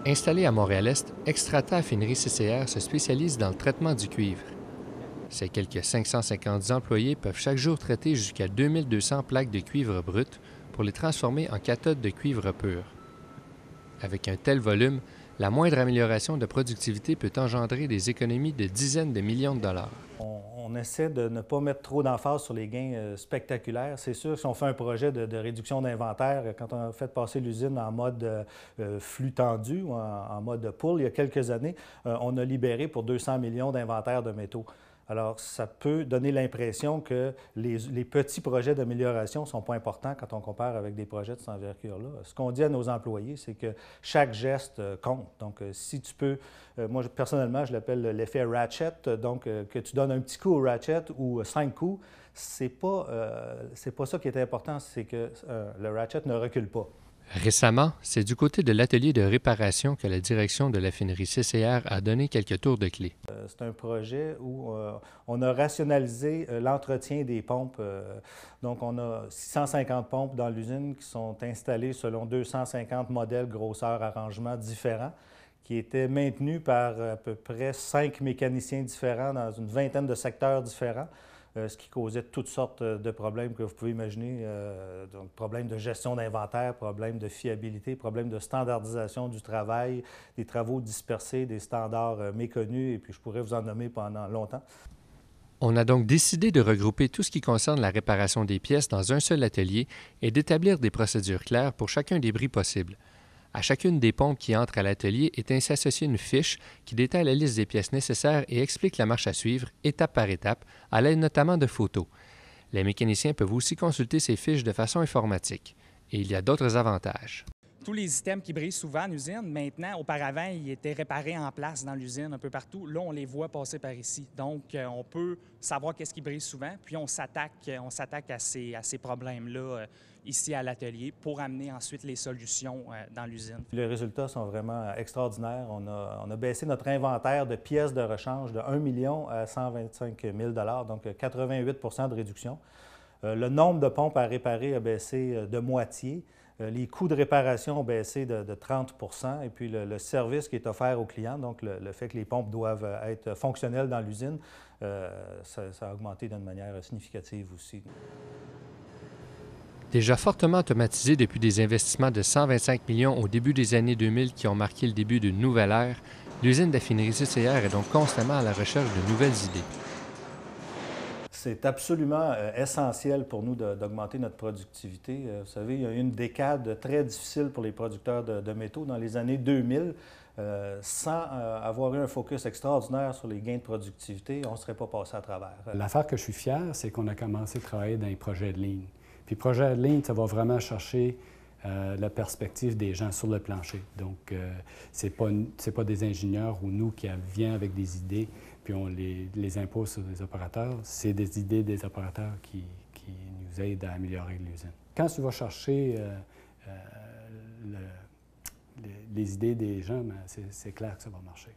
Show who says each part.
Speaker 1: Installé à Montréal-Est, Extrata Affinerie CCR se spécialise dans le traitement du cuivre. Ses quelques 550 employés peuvent chaque jour traiter jusqu'à 2200 plaques de cuivre brut pour les transformer en cathodes de cuivre pur. Avec un tel volume, la moindre amélioration de productivité peut engendrer des économies de dizaines de millions de dollars.
Speaker 2: On essaie de ne pas mettre trop d'emphase sur les gains spectaculaires. C'est sûr, si on fait un projet de réduction d'inventaire, quand on a fait passer l'usine en mode flux tendu ou en mode pool il y a quelques années, on a libéré pour 200 millions d'inventaires de métaux. Alors, ça peut donner l'impression que les petits projets d'amélioration ne sont pas importants quand on compare avec des projets de cette envergure-là. Ce qu'on dit à nos employés, c'est que chaque geste compte. Donc, si tu peux, moi personnellement, je l'appelle l'effet ratchet, donc que tu donnes un petit coup au ratchet ou 5 coups, c'est pas ça qui est important, c'est que le ratchet ne recule pas.
Speaker 1: Récemment, c'est du côté de l'atelier de réparation que la direction de l'affinerie CCR a donné quelques tours de clé.
Speaker 2: C'est un projet où on a rationalisé l'entretien des pompes. Donc, on a 650 pompes dans l'usine qui sont installées selon 250 modèles, grosseurs, arrangements différents, qui étaient maintenus par à peu près 5 mécaniciens différents dans une vingtaine de secteurs différents. Ce qui causait toutes sortes de problèmes que vous pouvez imaginer, donc problèmes de gestion d'inventaire, problèmes de fiabilité, problèmes de standardisation du travail, des travaux dispersés, des standards méconnus, et puis je pourrais vous en nommer pendant longtemps.
Speaker 1: On a donc décidé de regrouper tout ce qui concerne la réparation des pièces dans un seul atelier et d'établir des procédures claires pour chacun des bris possibles. À chacune des pompes qui entrent à l'atelier est ainsi associée une fiche qui détaille la liste des pièces nécessaires et explique la marche à suivre, étape par étape, à l'aide notamment de photos. Les mécaniciens peuvent aussi consulter ces fiches de façon informatique. Et il y a d'autres avantages.
Speaker 3: Tous les items qui brisent souvent en usine, maintenant, auparavant, ils étaient réparés en place dans l'usine un peu partout. Là, on les voit passer par ici. Donc, on peut savoir qu'est-ce qui brise souvent, puis on s'attaque à ces problèmes-là ici à l'atelier pour amener ensuite les solutions dans l'usine.
Speaker 2: Les résultats sont vraiment extraordinaires. On a baissé notre inventaire de pièces de rechange de 1 million à 125 000 donc 88 de réduction. Le nombre de pompes à réparer a baissé de moitié. Les coûts de réparation ont baissé de 30 et puis le service qui est offert aux clients, donc le fait que les pompes doivent être fonctionnelles dans l'usine, ça a augmenté d'une manière significative aussi.
Speaker 1: Déjà fortement automatisé depuis des investissements de 125 millions au début des années 2000 qui ont marqué le début d'une nouvelle ère, l'usine d'affinerie CCR est donc constamment à la recherche de nouvelles idées.
Speaker 2: C'est absolument essentiel pour nous d'augmenter notre productivité. Vous savez, il y a eu une décade très difficile pour les producteurs de métaux dans les années 2000. Sans avoir eu un focus extraordinaire sur les gains de productivité, on ne serait pas passé à travers.
Speaker 4: L'affaire que je suis fier, c'est qu'on a commencé à travailler dans les projets de ligne. Puis projet de ligne, ça va vraiment chercher la perspective des gens sur le plancher. Donc, ce n'est pas des ingénieurs ou nous qui viennent avec des idées puis on les impose sur les opérateurs. C'est des idées des opérateurs qui nous aident à améliorer l'usine. Quand tu vas chercher les idées des gens, c'est clair que ça va marcher.